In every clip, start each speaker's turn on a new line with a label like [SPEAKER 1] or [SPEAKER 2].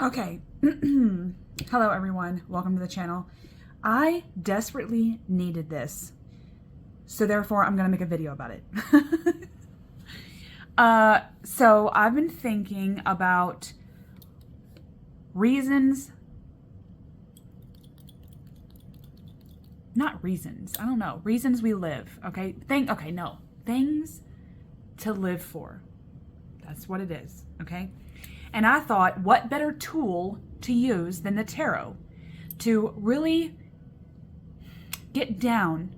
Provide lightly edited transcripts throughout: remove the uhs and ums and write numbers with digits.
[SPEAKER 1] Okay. Hello everyone, welcome to the channel. I desperately needed this, so therefore I'm gonna make a video about it. So I've been thinking about reasons, not reasons, I don't know, reasons we live, okay? Things to live for. That's what it is, okay? And I thought, what better tool to use than the tarot to really get down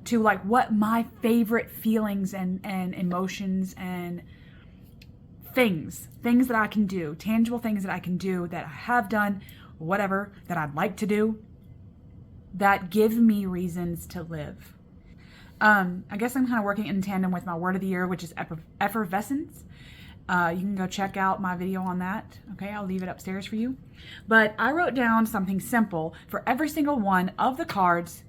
[SPEAKER 1] to like what my favorite feelings and emotions and things that I can do, tangible things that I can do, that I have done, whatever, that I'd like to do, that give me reasons to live. I guess I'm kind of working in tandem with my word of the year, which is effervescence. You can go check out my video on that. Okay, I'll leave it upstairs for you. But I wrote down something simple for every single one of the cards,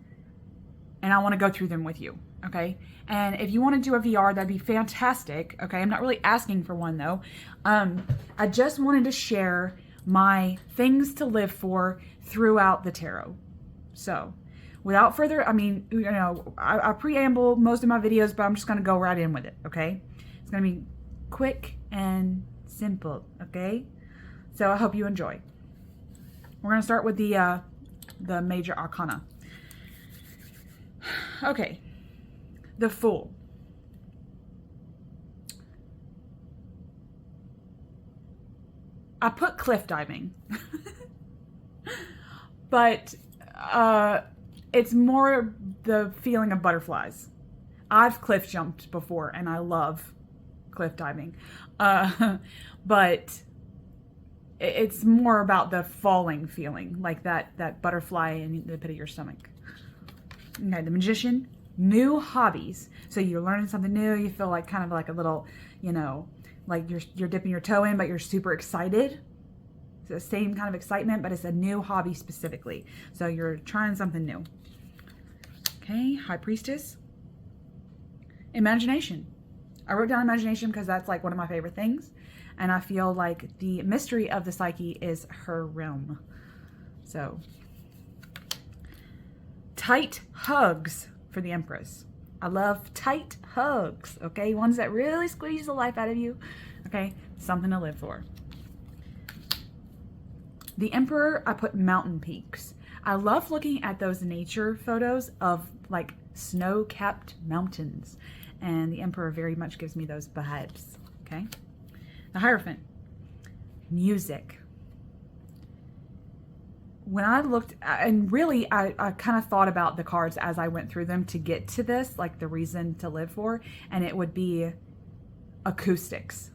[SPEAKER 1] and I want to go through them with you. Okay, and if you want to do a VR, that'd be fantastic. Okay, I'm not really asking for one though. I just wanted to share my things to live for throughout the tarot. So, without further, I preamble most of my videos, but I'm just going to go right in with it. Okay, it's going to be quick and simple, okay? So I hope you enjoy. We're gonna start with the major arcana. Okay, the Fool. I put cliff diving, but it's more the feeling of butterflies. I've cliff jumped before, and I love cliff diving, but it's more about the falling feeling, like that butterfly in the pit of your stomach. Okay, the Magician, new hobbies. So you're learning something new, you feel like kind of like a little, like you're dipping your toe in, but you're super excited. It's the same kind of excitement, but it's a new hobby specifically. So you're trying something new. Okay, High Priestess, imagination. I wrote down imagination because that's like one of my favorite things. And I feel like the mystery of the psyche is her realm. So, tight hugs for the Empress. I love tight hugs, okay? Ones that really squeeze the life out of you, okay? Something to live for. The Emperor, I put mountain peaks. I love looking at those nature photos of like snow-capped mountains. And the Emperor very much gives me those vibes, okay? The Hierophant, music. When I looked, and really I kind of thought about the cards as I went through them to get to this, like the reason to live for, and it would be acoustics,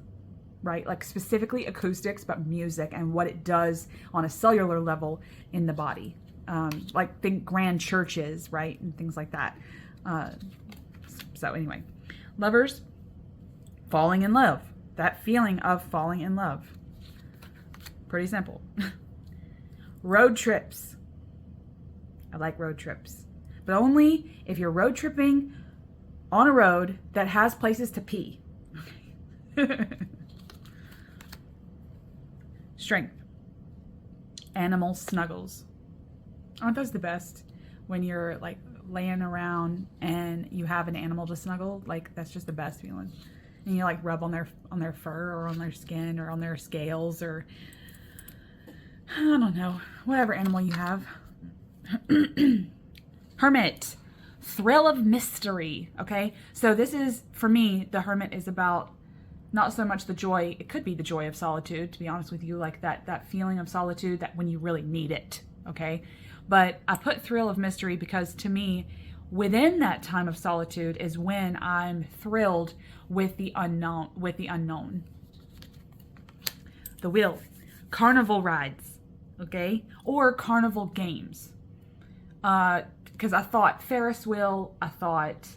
[SPEAKER 1] right? Like specifically acoustics, but music and what it does on a cellular level in the body. Like think grand churches, right? And things like that. So anyway, Lovers, falling in love. That feeling of falling in love. Pretty simple. Road trips. I like road trips. But only if you're road tripping on a road that has places to pee. Strength. Animal snuggles. Aren't those the best? When you're like laying around and you have an animal to snuggle, like that's just the best feeling. And you like rub on their fur or on their skin or on their scales or I don't know, whatever animal you have. Hermit, thrill of mystery. Okay, so this is, for me, the Hermit is about not so much the joy, it could be the joy of solitude, to be honest with you, like that feeling of solitude that when you really need it. Okay, but I put thrill of mystery because to me, within that time of solitude is when I'm thrilled with the unknown. The Wheel, carnival rides, okay? Or carnival games. Because I thought Ferris wheel, I thought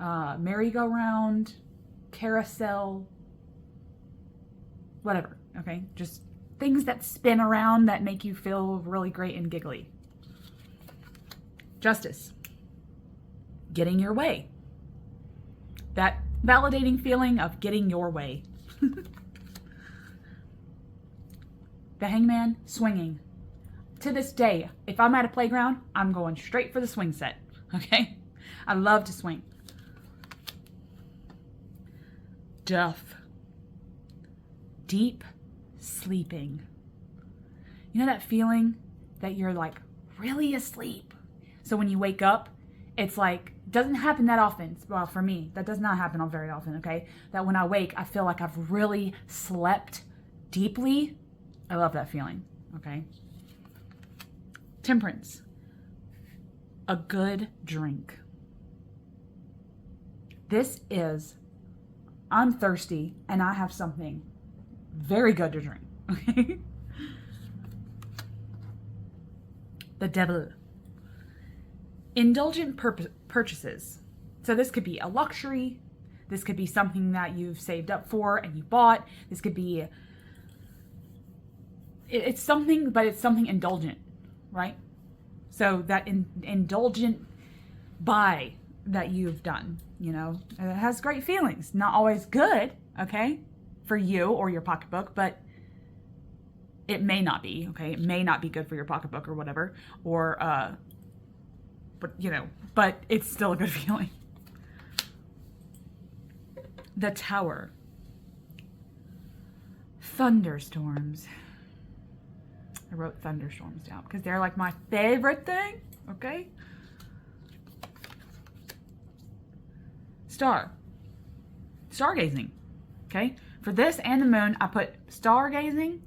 [SPEAKER 1] merry-go-round, carousel, whatever, okay? Just things that spin around that make you feel really great and giggly. Justice, getting your way. That validating feeling of getting your way. The Hangman, swinging. To this day, if I'm at a playground, I'm going straight for the swing set. Okay? I love to swing. Duff. Deep sleeping. You know that feeling that you're like really asleep? So when you wake up, it's like, doesn't happen that often. Well, for me, that does not happen very often, okay? That when I wake, I feel like I've really slept deeply. I love that feeling, okay? Temperance. A good drink. This is, I'm thirsty and I have something very good to drink, okay? The Devil. Indulgent purchases. So this could be a luxury. This could be something that you've saved up for and you bought. This could be, it's something, but it's something indulgent, right? So that indulgent buy that you've done, you know, it has great feelings. Not always good, okay, for you or your pocketbook, but it may not be, okay? It may not be good for your pocketbook or whatever, or, but, you know, but it's still a good feeling. The Tower. Thunderstorms. I wrote thunderstorms down because they're like my favorite thing, okay? Stargazing, okay? For this and the moon, I put stargazing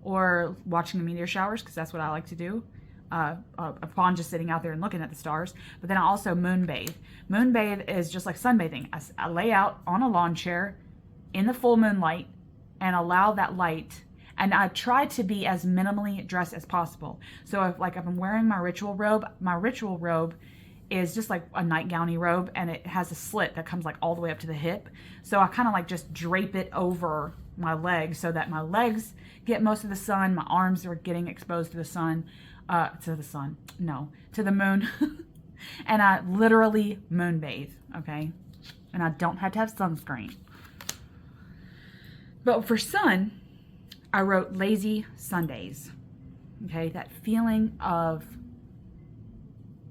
[SPEAKER 1] or watching the meteor showers because that's what I like to do. Upon just sitting out there and looking at the stars. But then I also moonbathe. Moonbathe is just like sunbathing. I lay out on a lawn chair in the full moonlight and allow that light. And I try to be as minimally dressed as possible. So if I'm wearing my ritual robe is just like a nightgowny robe, and it has a slit that comes like all the way up to the hip. So I kind of like just drape it over my legs so that my legs get most of the sun. My arms are getting exposed to the sun. To the moon. And I literally moonbathe, okay? And I don't have to have sunscreen. But for sun, I wrote lazy Sundays, okay? That feeling of,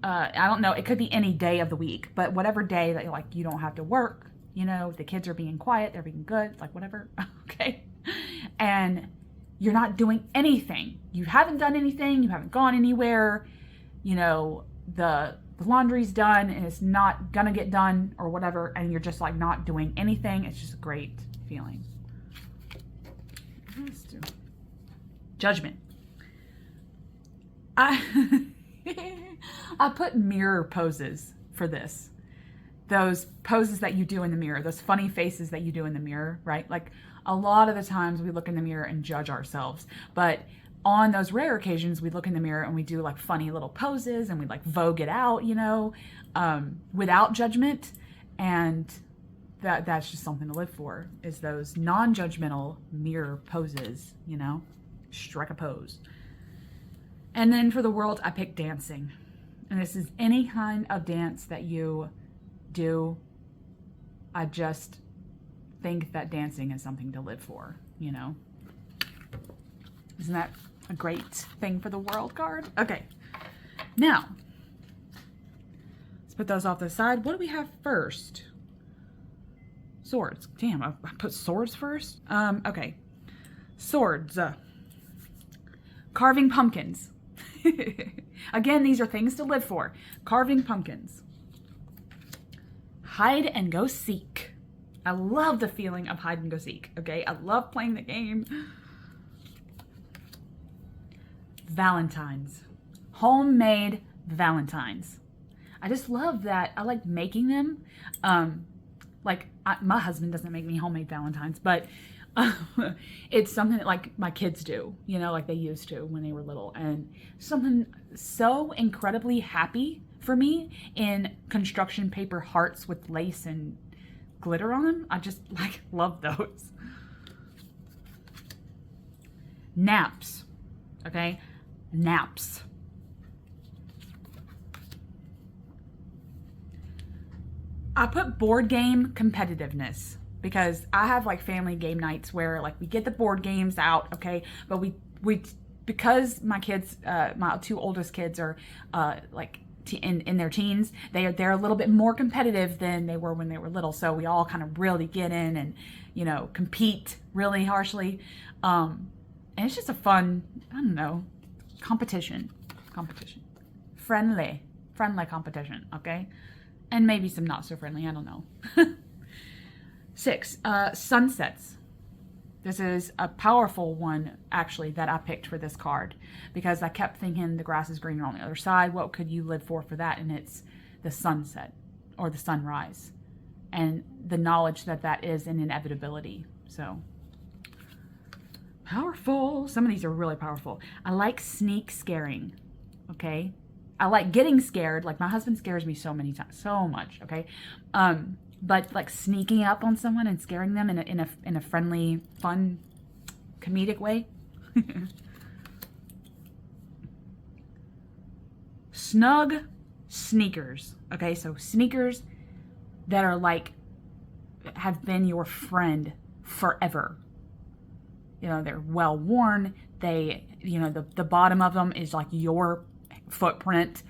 [SPEAKER 1] I don't know, it could be any day of the week, but whatever day that like you don't have to work, you know, the kids are being quiet, they're being good, like whatever, okay? And you're not doing anything. You haven't done anything. You haven't gone anywhere. You know, the laundry's done and it's not gonna get done or whatever. And you're just like not doing anything. It's just a great feeling. Judgment. I put mirror poses for this. Those poses that you do in the mirror, those funny faces that you do in the mirror, right? Like a lot of the times we look in the mirror and judge ourselves, but on those rare occasions we look in the mirror and we do like funny little poses and we like vogue it out, you know, without judgment. And that's just something to live for, is those non-judgmental mirror poses, you know, strike a pose. And then for the world, I picked dancing. And this is any kind of dance that you do. I just think that dancing is something to live for, you know. Isn't that a great thing for the world card? Okay, now let's put those off to the side. What do we have first? Swords. Damn, I put swords first. Okay, swords. Carving pumpkins. Again, these are things to live for. Carving pumpkins. Hide and go seek. I love the feeling of hide and go seek, okay? I love playing the game. Valentines. Homemade Valentines. I just love that. I like making them. My husband doesn't make me homemade Valentines, but it's something that like my kids do, you know, like they used to when they were little. And something so incredibly happy for me in construction paper hearts with lace and glitter on them. I just like love those. Naps. Okay? Naps. I put board game competitiveness. because I have like family game nights where like we get the board games out, okay, but we because my kids, my two oldest kids are like in their teens, they're a little bit more competitive than they were when they were little, so we all kind of really get in and, you know, compete really harshly, and it's just a fun, I don't know, competition, friendly competition, okay, and maybe some not so friendly, I don't know. 6, sunsets. This is a powerful one, actually, that I picked for this card because I kept thinking the grass is greener on the other side. What could you live for that? And it's the sunset or the sunrise and the knowledge that that is an inevitability. So powerful. Some of these are really powerful. I like sneak scaring, okay? I like getting scared. Like my husband scares me so many times, so much, okay? But like sneaking up on someone and scaring them in a friendly, fun, comedic way. Snug sneakers. Okay, so sneakers that are like have been your friend forever. You know, they're well worn. They, you know, the bottom of them is like your footprint,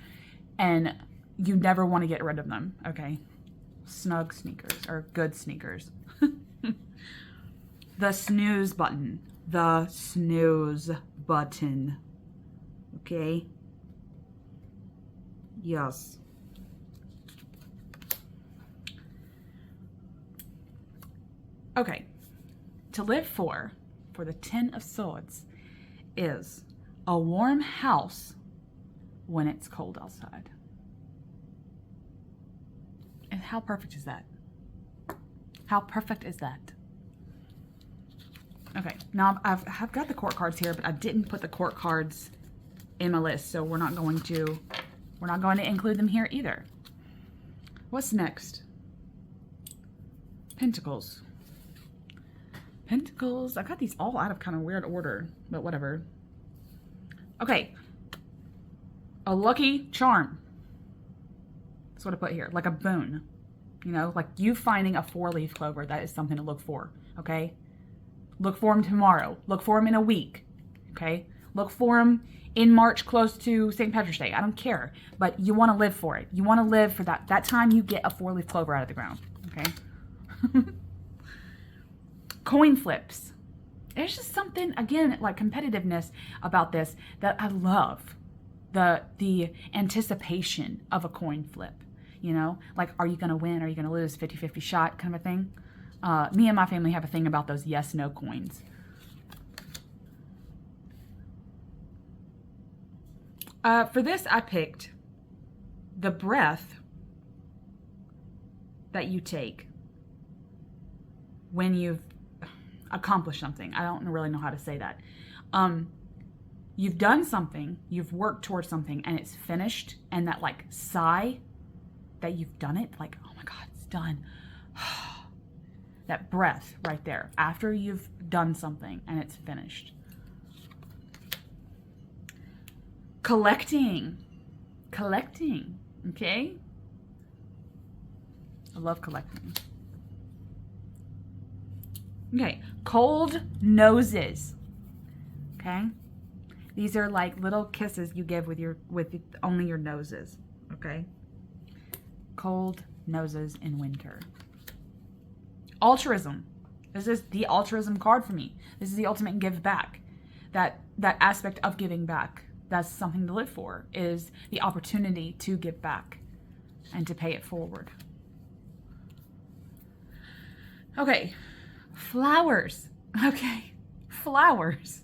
[SPEAKER 1] and you never want to get rid of them. Okay. Snug sneakers or good sneakers. The snooze button. The snooze button. Okay. Yes. Okay. To live for the 10 of Swords is a warm house when it's cold outside. And how perfect is that? How perfect is that? Okay, now I've got the court cards here, but I didn't put the court cards in my list, so we're not going to include them here either. What's next? Pentacles. Pentacles. I got these all out of kind of weird order, but whatever. Okay. A lucky charm. That's what I put here, like a boon, you know, like you finding a 4-leaf clover. That is something to look for, okay? Look for them tomorrow. Look for them in a week, okay? Look for them in March close to St. Patrick's Day. I don't care, but you want to live for it. You want to live for that time you get a 4-leaf clover out of the ground, okay? Coin flips. There's just something, again, like competitiveness about this that I love. The anticipation of a coin flip. You know, like, are you going to win? Are you going to lose? 50-50 shot kind of a thing. Me and my family have a thing about those yes-no coins. For this, I picked the breath that you take when you've accomplished something. I don't really know how to say that. You've done something, you've worked towards something, and it's finished, and that like sigh that you've done it, like, oh my God, it's done. That breath right there after you've done something and it's finished. Collecting, okay? I love collecting. Okay, cold noses, okay? These are like little kisses you give with only your noses, okay? Cold noses in winter. Altruism. This is the altruism card for me. This is the ultimate give back. That aspect of giving back. That's something to live for, is the opportunity to give back and to pay it forward. Okay, flowers. Okay, flowers.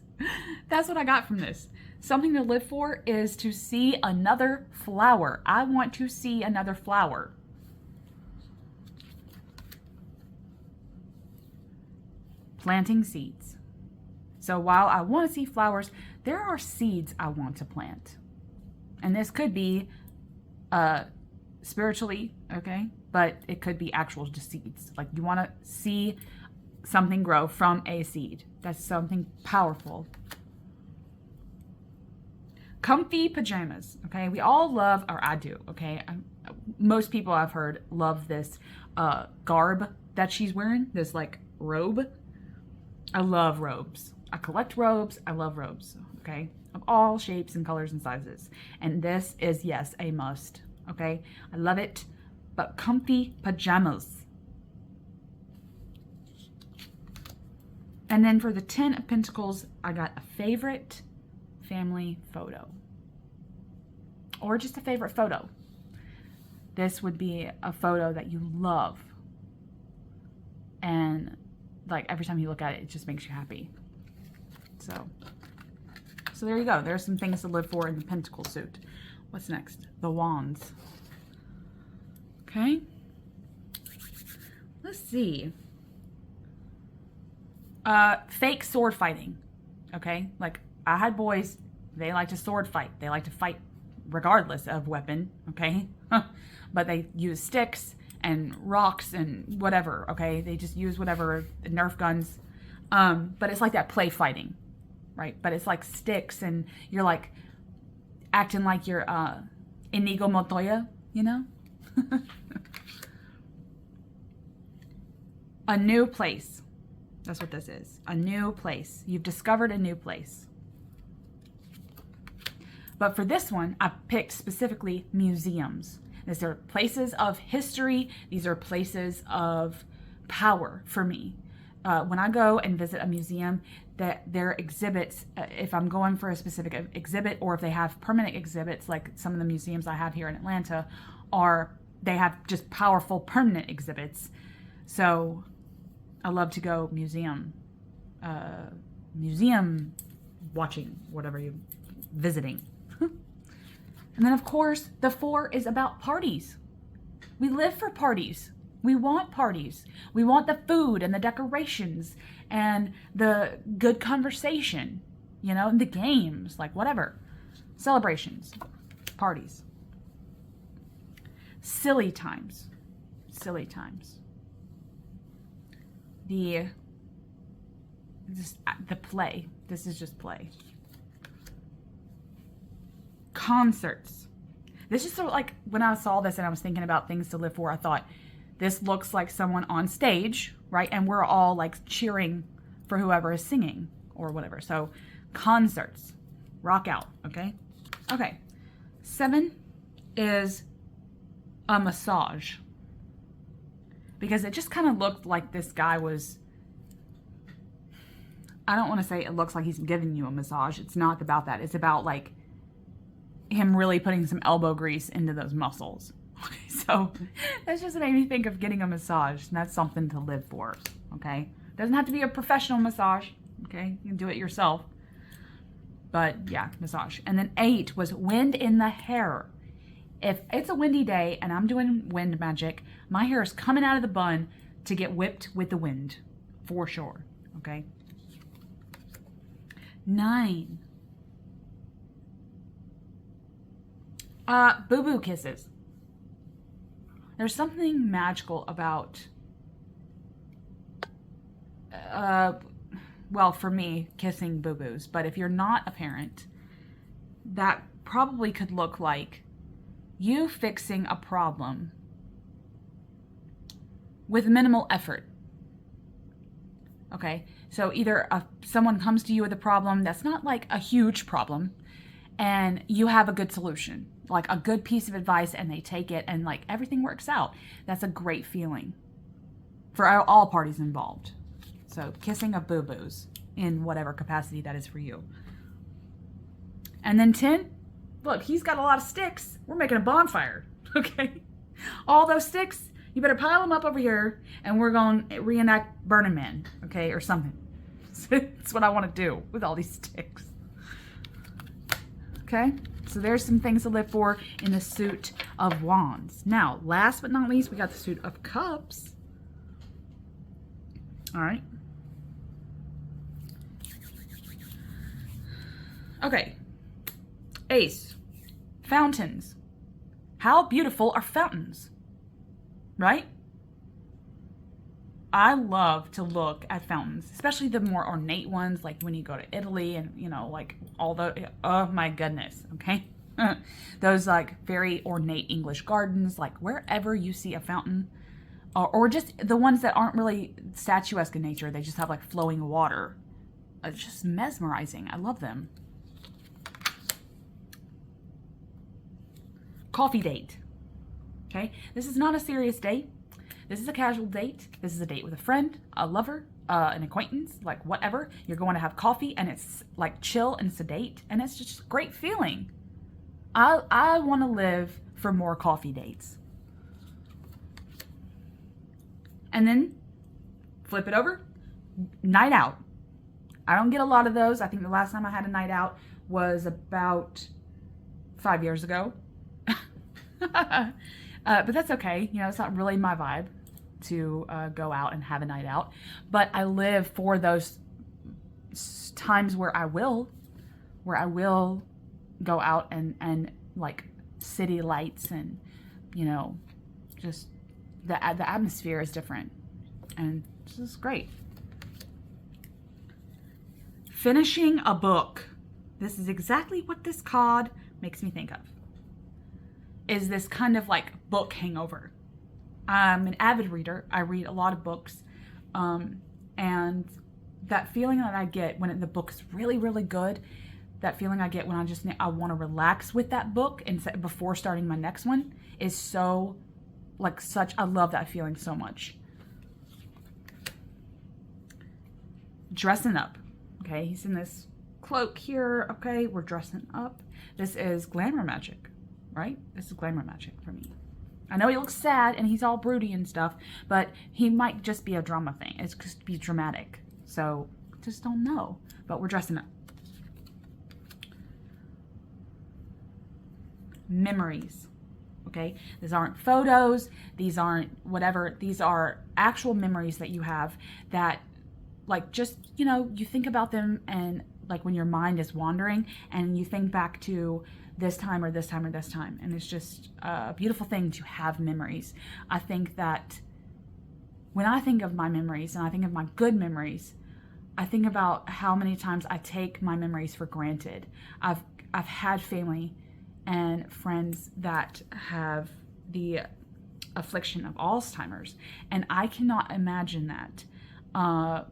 [SPEAKER 1] That's what I got from this. Something to live for is to see another flower. I want to see another flower. Planting seeds. So while I want to see flowers, there are seeds I want to plant. And this could be spiritually, okay? But it could be actual just seeds. Like you want to see something grow from a seed. That's something powerful. Comfy pajamas, okay? We all love, or I do, okay? Most people I've heard love this garb that she's wearing, this like robe. I love robes. I collect robes. I love robes. Okay. Of all shapes and colors and sizes. And this is, yes, a must. Okay. I love it. But comfy pajamas. And then for the 10 of Pentacles, I got a favorite family photo. Or just a favorite photo. This would be a photo that you love. And like every time you look at it, it just makes you happy. So there you go. There's some things to live for in the Pentacle suit. What's next? The Wands. Okay. Let's see. Fake sword fighting. Okay. Like I had boys, they like to sword fight. They like to fight regardless of weapon. Okay. But they use sticks and rocks and whatever. Okay. They just use whatever, Nerf guns. But it's like that play fighting. Right? But it's like sticks and you're like acting like you're Inigo Montoya, you know? A new place. That's what this is. A new place. You've discovered a new place. But for this one, I picked specifically museums. These are places of history. These are places of power for me. When I go and visit a museum, that their exhibits, if I'm going for a specific exhibit or if they have permanent exhibits, like some of the museums I have here in Atlanta, they have just powerful permanent exhibits. So I love to go museum watching, whatever you're visiting. And then of course, the 4 is about parties. We live for parties. We want parties. We want the food and the decorations and the good conversation, you know, and the games, like whatever. Celebrations, parties. Silly times. Silly times. The play. This is just play. Concerts. This is sort of like when I saw this and I was thinking about things to live for, I thought, this looks like someone on stage, right? And we're all like cheering for whoever is singing or whatever. So concerts, rock out, okay? Okay, 7 is a massage. Because it just kind of looked like this guy was, I don't want to say it looks like he's giving you a massage. It's not about that. It's about like him really putting some elbow grease into those muscles. Okay, so that's just made me think of getting a massage, and that's something to live for, okay? Doesn't have to be a professional massage, okay? You can do it yourself. But yeah, massage. And then 8 was wind in the hair. If it's a windy day and I'm doing wind magic, my hair is coming out of the bun to get whipped with the wind, for sure, okay? 9. Boo-boo kisses. There's something magical about, well, for me, kissing boo-boos. But if you're not a parent, that probably could look like you fixing a problem with minimal effort. Okay? So either someone comes to you with a problem that's not like a huge problem, and you have a good solution, like a good piece of advice, and they take it and like everything works out. That's a great feeling for all parties involved. So kissing of boo-boos in whatever capacity that is for you. And then 10, look, he's got a lot of sticks. We're making a bonfire, okay? All those sticks, you better pile them up over here and we're going to reenact Burning Man, okay, or something. That's what I want to do with all these sticks. Okay, so there's some things to live for in the suit of wands. Now, last but not least, we got the suit of cups. All right. Okay. Ace. Fountains. How beautiful are fountains? Right? I love to look at fountains, especially the more ornate ones, like when you go to Italy and, you know, like all the, oh my goodness, okay? Those like very ornate English gardens, like wherever you see a fountain, or just the ones that aren't really statuesque in nature. They just have like flowing water. It's just mesmerizing. I love them. Coffee date. Okay, this is not a serious date. This is a casual date. This is a date with a friend, a lover, an acquaintance, like whatever. You're going to have coffee and it's like chill and sedate and it's just a great feeling. I want to live for more coffee dates. And then flip it over, night out. I don't get a lot of those. I think the last time I had a night out was about 5 years ago. But that's okay. You know, it's not really my vibe to go out and have a night out. But I live for those times where I will go out and like city lights and, you know, just the atmosphere is different. And this is great. Finishing a book. This is exactly what this card makes me think of. Is this kind of like book hangover. I'm an avid reader. I read a lot of books. And that feeling that I get when the book is really, really good, that feeling I get when I want to relax with that book and before starting my next one is so, like such, I love that feeling so much. Dressing up. Okay, he's in this cloak here. Okay, we're dressing up. This is glamour magic. Right? This is glamour magic for me. I know he looks sad and he's all broody and stuff, but he might just be a drama thing. It's just be dramatic. So, just don't know. But we're dressing up. Memories. Okay? These aren't photos. These aren't whatever. These are actual memories that you have that, like, just, you know, you think about them and, like, when your mind is wandering and you think back to this time or this time or this time. And it's just a beautiful thing to have memories. I think that when I think of my memories and I think of my good memories, I think about how many times I take my memories for granted. I've had family and friends that have the affliction of Alzheimer's, and I cannot imagine that. And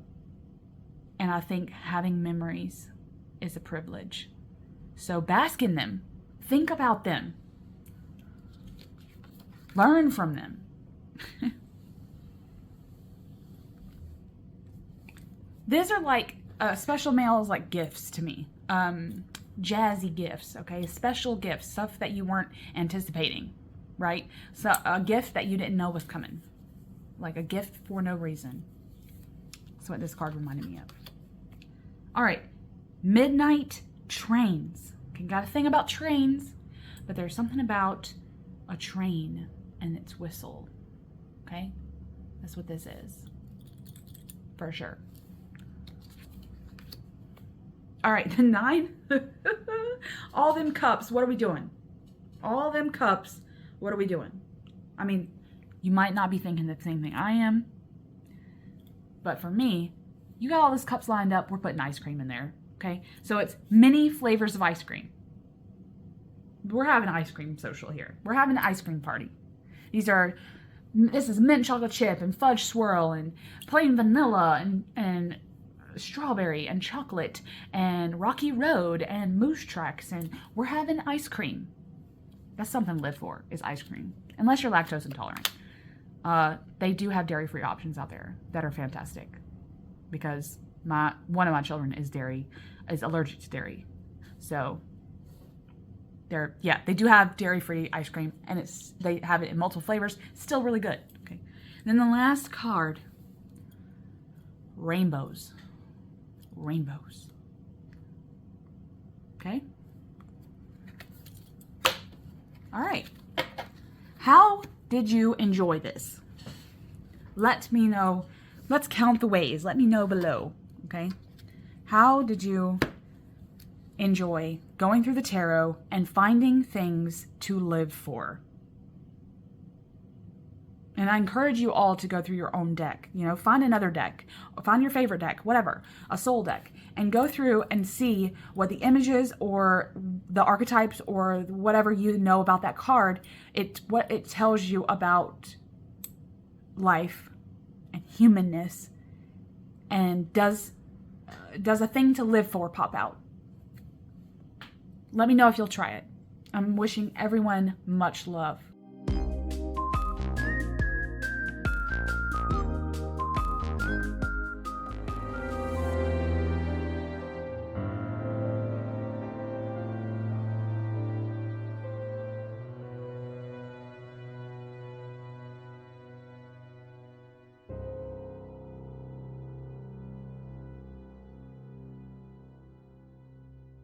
[SPEAKER 1] I think having memories is a privilege. So bask in them. Think about them. Learn from them. These are like special mail is like gifts to me. Jazzy gifts, okay? Special gifts, stuff that you weren't anticipating, right? So a gift that you didn't know was coming. Like a gift for no reason. That's what this card reminded me of. All right, midnight trains. Okay, got a thing about trains, but there's something about a train and its whistle. Okay, that's what this is, for sure. All right, the 9. All them cups, what are we doing? All them cups, what are we doing? I mean, you might not be thinking the same thing I am, but for me, you got all these cups lined up, we're putting ice cream in there, okay? So it's many flavors of ice cream. We're having an ice cream social here. We're having an ice cream party. This is mint chocolate chip and fudge swirl and plain vanilla and strawberry and chocolate and rocky road and moose tracks, and we're having ice cream. That's something to live for, is ice cream. Unless you're lactose intolerant. They do have dairy-free options out there that are fantastic, because one of my children is allergic to dairy. So they do have dairy-free ice cream, and they have it in multiple flavors. Still really good. Okay. And then the last card, rainbows. Rainbows. Okay. All right. How did you enjoy this? Let me know. Let's count the ways. Let me know below. Okay. How did you enjoy going through the tarot and finding things to live for? And I encourage you all to go through your own deck. You know, find another deck, find your favorite deck, whatever, a soul deck, and go through and see what the images or the archetypes or whatever you know about that card, what it tells you about life and humanness, and does a thing to live for pop out? Let me know if you'll try it. I'm wishing everyone much love.